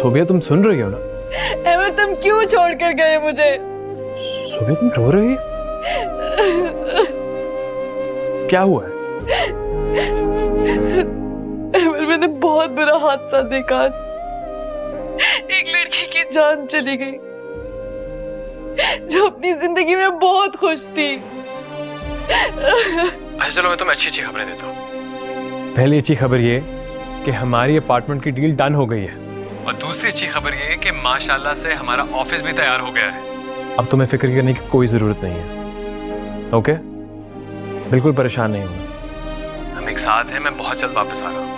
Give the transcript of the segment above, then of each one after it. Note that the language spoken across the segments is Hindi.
सोबिया तुम सुन रही हो ना? अहमद तुम क्यों छोड़ कर गए मुझे? सोबिया तुम रो रही हो? क्या हुआ है? अहमद मैंने बहुत बुरा हादसा देखा। एक लड़की की जान चली गई जो अपनी जिंदगी में बहुत खुश थी। अच्छा चलो मैं तुम्हें अच्छी अच्छी खबरें देता हूँ। पहली अच्छी खबर ये कि हमारी अपार्टमेंट की डील डन हो गई है, और दूसरी अच्छी खबर ये कि माशाल्लाह से हमारा ऑफिस भी तैयार हो गया है। अब तुम्हें फिक्र करने की कोई जरूरत नहीं है। ओके, बिल्कुल परेशान नहीं होना। हम एक साथ हैं, मैं बहुत जल्द वापस आ रहा हूँ।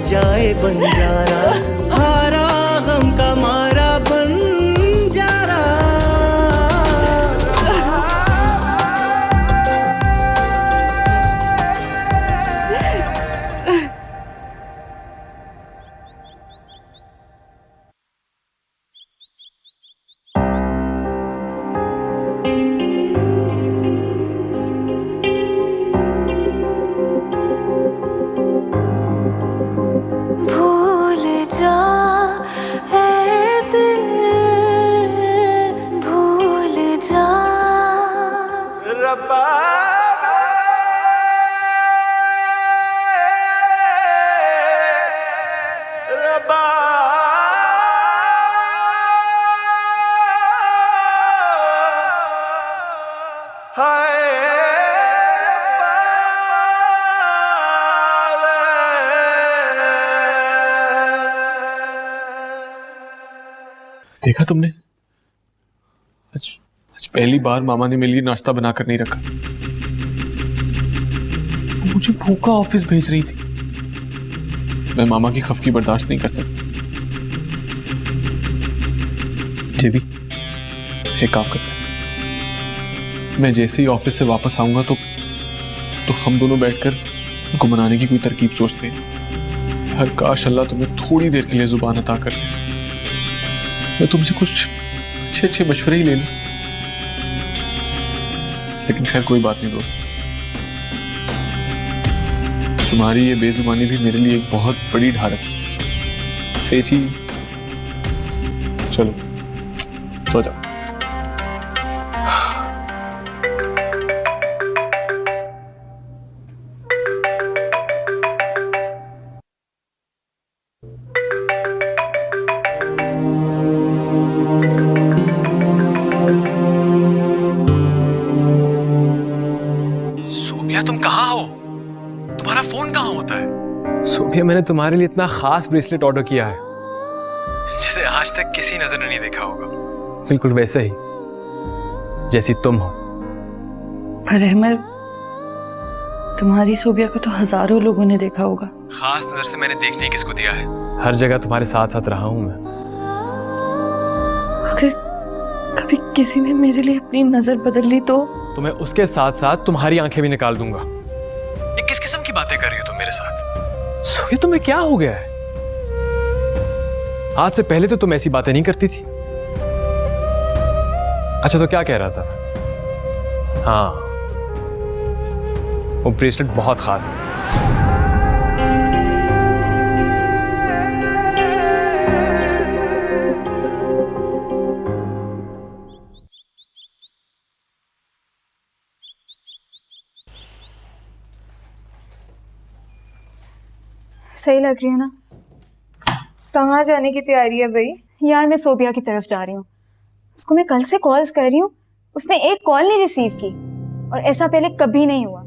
जाए बंजारा, हारा गम का मारा बंजारा। देखा तुमने? आज पहली बार मामा ने मेरे लिए नाश्ता बनाकर नहीं रखा। मुझे भूखा ऑफिस भेज रही थी। मैं मामा की खफकी बर्दाश्त नहीं कर सकता। जेबी, एक काम करते हैं, मैं जैसे ही ऑफिस से वापस आऊंगा तो हम दोनों बैठकर उनको मनाने की कोई तरकीब सोचते हैं। हर काश अल्लाह तुम्हें थोड़ी देर के लिए जुबान अता कर दे। मैं तुमसे कुछ अच्छे अच्छे मशवरे ही ले लूं, लेकिन खैर कोई बात नहीं दोस्त। तुम्हारी ये बेजुबानी भी मेरे लिए एक बहुत बड़ी ढारस है। सही चीज। चलो सो जाओ। तुम कहाँ हो? तुम्हारा फोन कहाँ होता है? सोफिया, मैंने तुम्हारे लिए इतना खास ब्रेसलेट ऑर्डर किया है जिसे आज तक किसी नजर ने नहीं देखा होगा। बिल्कुल वैसे ही जैसी तुम हो। पर अहमद, तुम्हारी सोबिया को तो हजारों लोगों ने देखा होगा। खास नजर से मैंने देखने किसको दिया है? हर जगह तुम्हारे साथ साथ रहा हूं मैं। अगर कभी किसी ने मेरे लिए अपनी नजर बदल ली तो मैं उसके साथ साथ तुम्हारी आंखें भी निकाल दूंगा। ये किस किस्म की बातें कर रही हो तुम मेरे साथ? सोफिया, तुम्हें क्या हो गया है? आज से पहले तो तुम ऐसी बातें नहीं करती थी। अच्छा तो क्या कह रहा था? हाँ, वो ब्रेसलेट बहुत खास है। सही लग रही है ना? कहाँ जाने की तैयारी है भाई? यार मैं सोबिया की तरफ जा रही हूँ। उसको मैं कल से कॉल्स कर रही हूँ, उसने एक कॉल नहीं रिसीव की, और ऐसा पहले कभी नहीं हुआ।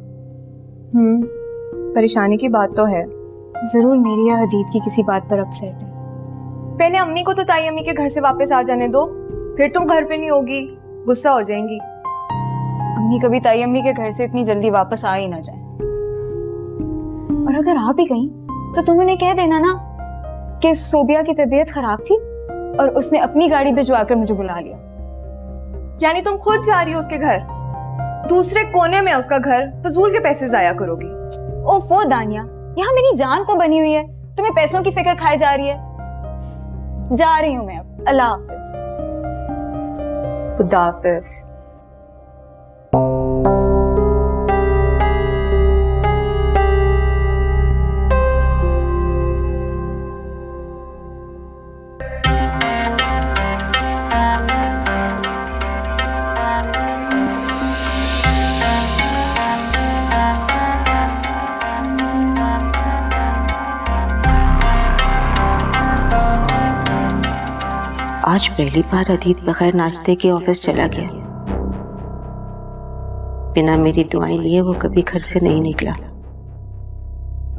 परेशानी की बात तो है। जरूर मेरी या हदीद की किसी बात पर अपसेट है। पहले अम्मी को तो ताई अम्मी के घर से वापस आ जाने दो, फिर तुम घर पे नहीं होगी, गुस्सा हो जाएंगी। अम्मी कभी ताई अम्मी के घर से इतनी जल्दी वापस आ ही ना जाए, और अगर आ भी गई तो तुम उन्हें कह देना ना कि सोबिया की तबीयत खराब थी और उसने अपनी गाड़ी भिजवाकर मुझे बुला लिया। यानी तुम खुद जा रही हो उसके घर? दूसरे कोने में उसका घर, फजूल के पैसे जाया करोगी। ओफो दानिया, यहाँ मेरी जान को बनी हुई है, तुम्हें पैसों की फिक्र खाई जा रही है। जा रही हूँ मैं अब। अल्लाह हाफिज। खुदा हाफिज। आज पहली बार अदीत बगैर नाश्ते के ऑफिस चला गया। बिना मेरी दुआएं लिए वो कभी घर से नहीं निकला।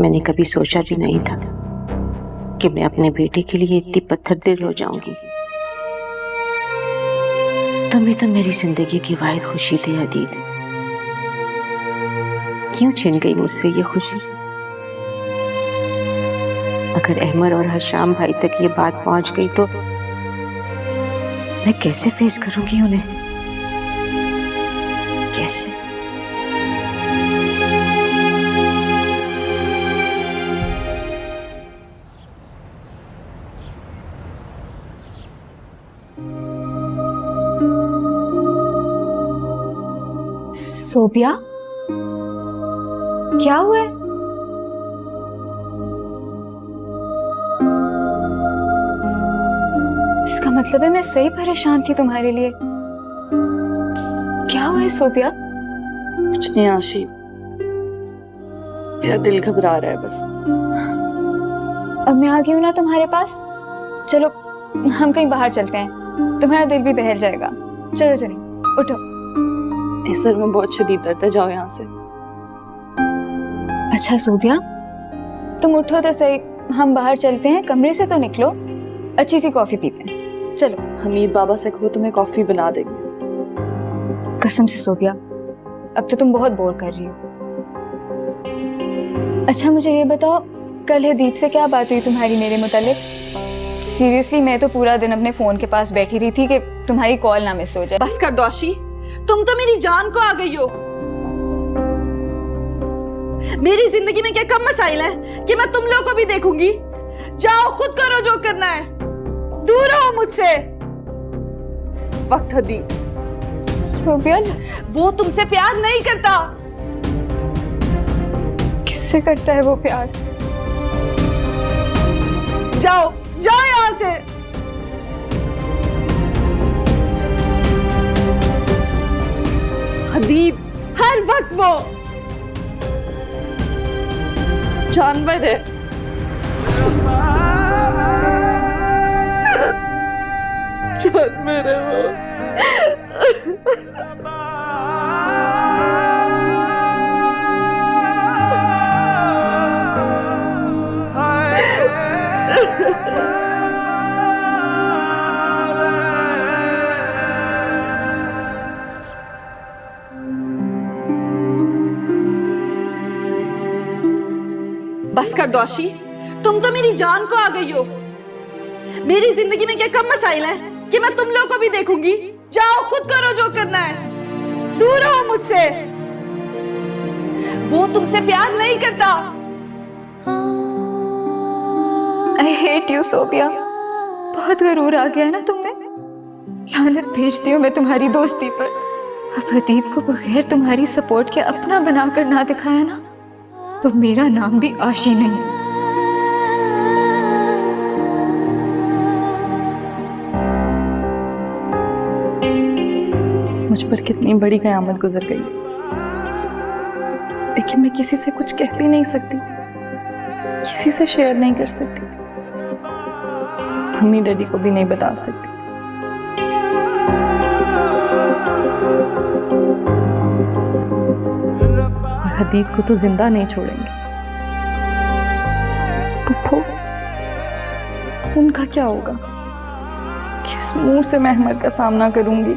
मैंने कभी सोचा भी नहीं था कि मैं अपने बेटे के लिए इतनी पत्थर दिल हो जाऊंगी। तुम ही तो मेरी जिंदगी की वाहिद खुशी थी अदीत। क्यों छिन गई मुझसे ये खुशी? अगर अहमद और हशाम भाई तक ये बात पहुंच गई तो मैं कैसे फेस करूंगी उन्हें? कैसे? सोबिया, क्या हुआ है? इसका मतलब है मैं सही परेशान थी तुम्हारे लिए। क्या हुआ है सोबिया? कुछ नहीं आशी, मेरा दिल घबरा रहा है बस। अब मैं आ गई हूँ ना तुम्हारे पास। चलो हम कहीं बाहर चलते हैं, तुम्हारा दिल भी बहल जाएगा। चलो चलो उठो। इस सर में बहुत शदीद दर्द है, जाओ यहाँ से। अच्छा सोबिया, तुम उठो तो सही, हम बाहर चलते हैं। कमरे से तो निकलो, अच्छी सी कॉफी पीते हैं। चलो। हमीद बाबा से कहो तुम्हें कॉफी बना देंगे। कसम से सोबिया, अब तो तुम बहुत बोर कर रही हो। अच्छा मुझे ये बताओ, कल हदीत से क्या बात हुई तुम्हारी मेरे मुतालिक? सीरियसली मैं तो पूरा दिन अपने फोन के पास बैठी रही थी कि तुम्हारी कॉल ना मिस हो जाए। बस कर दो आशी, तुम तो मेरी जान को आ गई हो। मेरी जिंदगी में क्या कम मसाइल है कि मैं तुम लोगों को भी देखूंगी? जाओ खुद करो जो करना है, दूर रहो मुझसे। वक्त हदीत, सोबिया, वो तुमसे प्यार नहीं करता। किससे करता है वो प्यार? जाओ जाओ यहां से। हदीब हर वक्त वो जानवर है। जानवर है वो। बस कर दो आशी, तुम तो मेरी जान को आ गई हो। मेरी जिंदगी में क्या कम मसाइल है कि मैं तुम लोगों को भी देखूंगी? जाओ खुद करो जो करना है, दूर रहो मुझसे। वो तुमसे प्यार नहीं करता। I hate you सोबिया, बहुत गरूर आ गया है ना तुम में। लानत भेजती हूँ मैं तुम्हारी दोस्ती पर। अब अतीत को बगैर तुम्हारी सपोर्ट के अपना बनाकर ना दिखाया ना, तो मेरा नाम भी आशी नहीं है। मुझ पर कितनी बड़ी कयामत गुजर गई, लेकिन मैं किसी से कुछ कह भी नहीं सकती, किसी से शेयर नहीं कर सकती, मम्मी डैडी को भी नहीं बता सकती। और हदीद को तो जिंदा नहीं छोड़ेंगे। पुप्पो, उनका क्या होगा? किस मुंह से मैं अहमद का सामना करूंगी?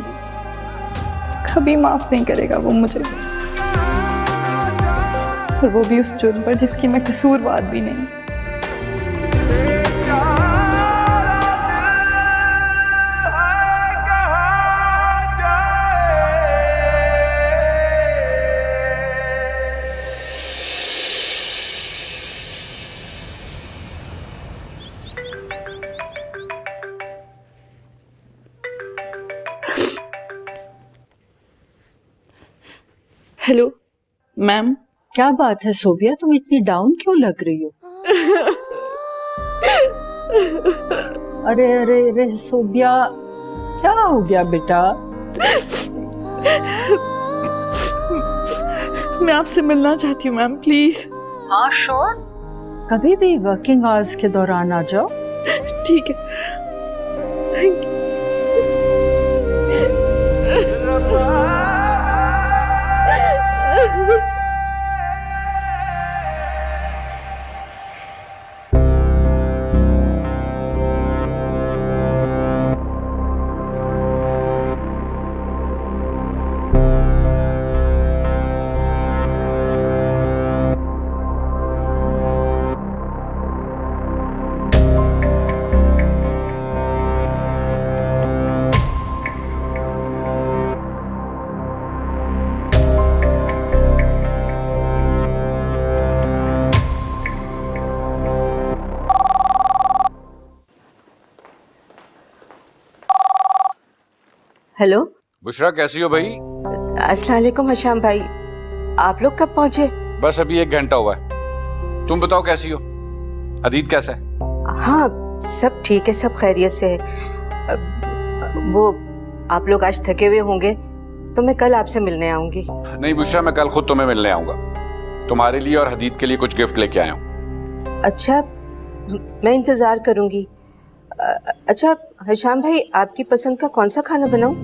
कभी माफ नहीं करेगा वो मुझे, और वो भी उस जुर्म पर जिसकी मैं कसूरवार भी नहीं। Hello ma'am. क्या बात है सोबिया, तुम इतनी डाउन क्यों लग रही हो? अरे अरे अरे सोबिया, क्या हो गया बेटा? मैं आपसे मिलना चाहती हूँ मैम, प्लीज। हाँ श्योर, कभी भी वर्किंग आवर्स के दौरान आ जाओ। ठीक है, थैंक यू। हेलो। बुशरा कैसी हो भाई? अस्सलाम वालेकुम हशाम भाई, आप लोग कब पहुंचे? बस अभी 1 घंटा हुआ है। तुम बताओ कैसी हो? हदीद कैसा है? हाँ सब ठीक है, सब खैरियत से है। वो आप लोग आज थके हुए होंगे तो मैं कल आपसे मिलने आऊंगी। नहीं बुशरा, मैं कल खुद तुम्हें मिलने आऊंगा। तुम्हारे लिए और हदीद के लिए कुछ गिफ्ट लेके आया हूँ। अच्छा, मैं इंतजार करूंगी। अच्छा हशाम भाई, आपकी पसंद का कौन सा खाना बनाऊं?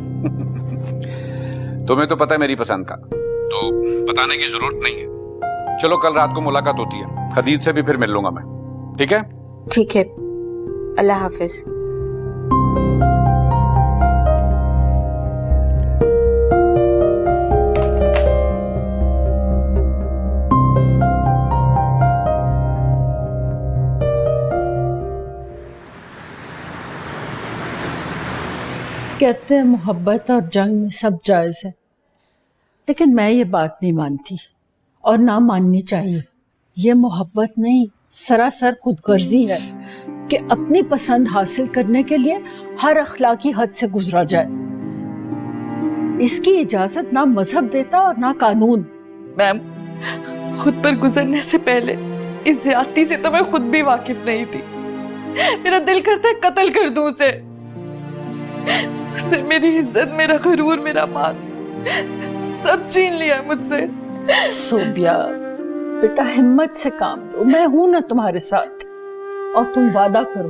तुम्हें तो पता है मेरी पसंद का, तो बताने की जरूरत नहीं है। चलो कल रात को मुलाकात होती है, हदीद से भी फिर मिल लूंगा मैं। ठीक है? ठीक है, अल्लाह हाफिज। कहते हैं मोहब्बत और जंग में सब जायज है, लेकिन मैं ये बात नहीं मानती और ना माननी चाहिए। ये मोहब्बत नहीं, सरासर खुदगर्जी है कि अपनी पसंद हासिल करने के लिए हर अखलाकी हद से गुजरा जाए। इसकी इजाजत ना मजहब देता और ना कानून। मैम, खुद पर गुजरने से पहले इस ज्यादती से तो मैं खुद भी वाकिफ नहीं थी। मेरा दिल करता है कत्ल कर दूं उसे। उसने मेरी इज्जत, मेरा गुरूर, मेरा मान सब छीन लिया मुझसे। सोबिया बेटा, हिम्मत से काम लो, मैं हूं ना तुम्हारे साथ। और तुम वादा करो,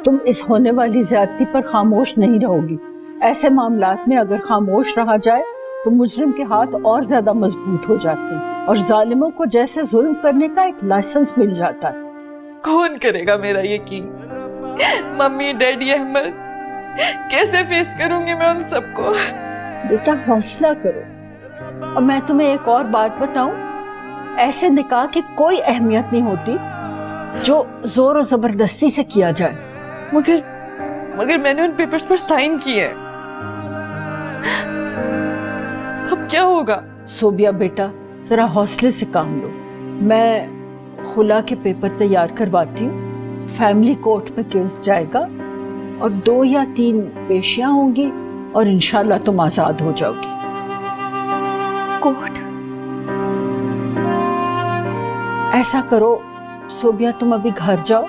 तुम इस होने वाली ज्यादती पर खामोश नहीं रहोगी। ऐसे मामलात में अगर खामोश रहा जाए तो मुजरिम के हाथ और ज्यादा मजबूत हो जाते हैं और जालिमों को जैसे जुल्म करने का एक लाइसेंस मिल जाता है। कौन करेगा मेरा यकीन? मम्मी, डैडी, अहमद, कैसे फेस करूंगी मैं उन सबको? बेटा हौसला करो। और मैं तुम्हें एक और बात बताऊं, ऐसे निकाह की कोई अहमियत नहीं होती जो जोर और जबरदस्ती से किया जाए। मगर मैंने उन पेपर्स पर साइन किए। अब क्या होगा? सोबिया बेटा, जरा हौसले से काम लो। मैं खुला के पेपर तैयार करवाती हूँ, फैमिली कोर्ट में केस जाएगा और 2 या 3 पेशियां होंगी और इंशाल्लाह तुम आजाद हो जाओगी। कोर्ट? ऐसा करो सोबिया, तुम अभी घर जाओ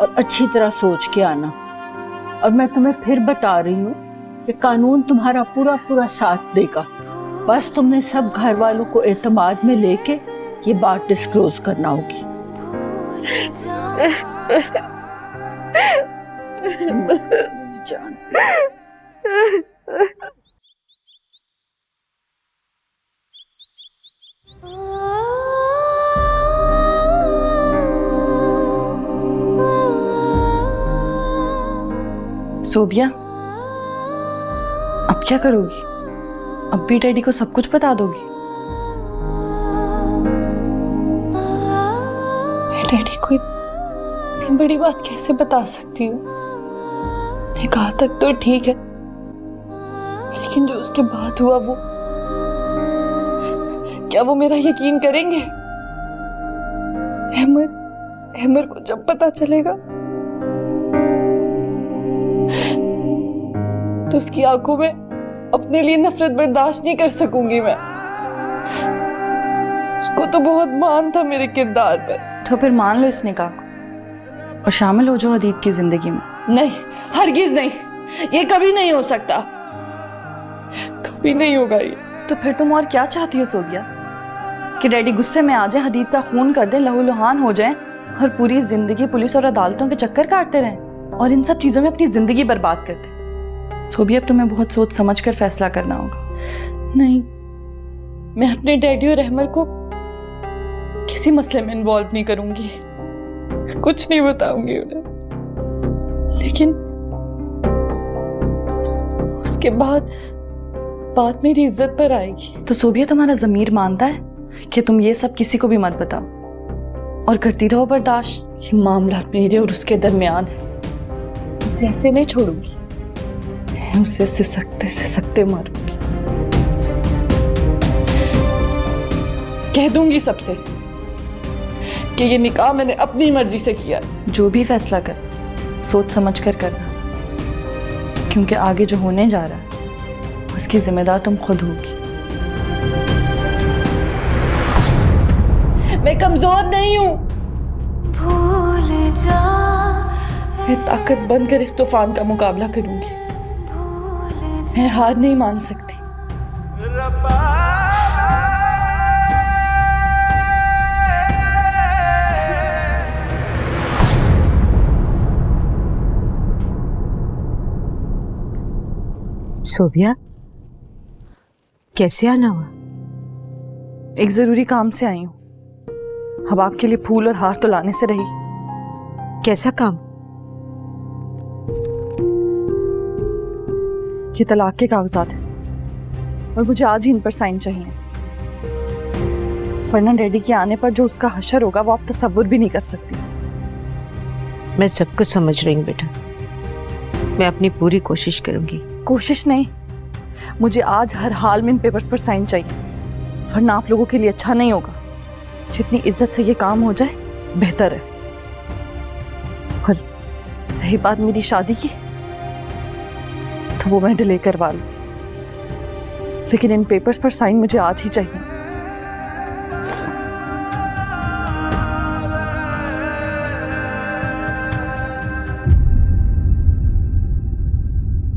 और अच्छी तरह सोच के आना। और मैं तुम्हें फिर बता रही हूँ कि कानून तुम्हारा पूरा पूरा साथ देगा। बस तुमने सब घर वालों को एतमाद में लेके ये बात डिस्क्लोज करना होगी। जान। सोबिया, अब क्या करोगी? अब भी डैडी को सब कुछ बता दोगी? मैं डैडी को इतनी बड़ी बात कैसे बता सकती हूँ? निकाह तक तो ठीक है, लेकिन जो उसके बाद हुआ वो, क्या वो मेरा यकीन करेंगे? अहमद को जब पता चलेगा तो उसकी आंखों में अपने लिए नफरत बर्दाश्त नहीं कर सकूंगी मैं। उसको तो बहुत मान था मेरे किरदार पर। तो फिर मान लो इस निकाह को और शामिल हो जाओ हदीद की जिंदगी में। नहीं, हरगिज नहीं, ये कभी नहीं हो सकता, कभी नहीं होगा ये। तो फिर तुम और क्या चाहती हो सोबिया? कि डैडी गुस्से में आ जाए, हदीद का खून कर दें, लहूलुहान हो जाएं और पूरी जिंदगी पुलिस और अदालतों के चक्कर काटते रहें और इन सब चीजों में अपनी जिंदगी बर्बाद करते हैं? सोबिया अब तुम्हें बहुत सोच समझ कर फैसला करना होगा। नहीं, मैं अपने डैडी और अहमर को किसी मसले में इन्वॉल्व नहीं करूंगी, कुछ नहीं बताऊंगी उन्हें। लेकिन उसके बाद बात मेरी इज्जत पर आएगी। तो सोबिया तुम्हारा ज़मीर मानता है कि तुम ये सब किसी को भी मत बताओ और करती रहो बर्दाश्त? ये मामला मेरे और उसके दरमियान है, उसे ऐसे नहीं छोड़ूंगी, मैं उसे सिसकते मारूंगी। कह दूंगी सबसे कि ये निकाह मैंने अपनी मर्जी से किया। जो भी फैसला कर सोच समझ कर करना, क्योंकि आगे जो होने जा रहा है उसकी जिम्मेदार तुम खुद होगी। मैं कमजोर नहीं हूं, मैं ताकत बनकर इस तूफान का मुकाबला करूंगी। मैं हार नहीं मान सकती। सोबिया, कैसे आना हुआ? एक जरूरी काम से आई हूँ। अब आपके लिए फूल और हार तो लाने से रही। कैसा काम? ये तलाक के कागजात हैं और मुझे आज ही इन पर साइन चाहिए, वरना डैडी के आने पर जो उसका हशर होगा वो आप तसव्वुर भी नहीं कर सकती। मैं सब कुछ समझ रही हूँ बेटा, मैं अपनी पूरी कोशिश करूंगी। कोशिश नहीं, मुझे आज हर हाल में इन पेपर्स पर साइन चाहिए, वरना आप लोगों के लिए अच्छा नहीं होगा। जितनी इज्जत से ये काम हो जाए बेहतर है। और रही बात मेरी शादी की, तो वो मैं डिले करवा लूंगी, लेकिन इन पेपर्स पर साइन मुझे आज ही चाहिए।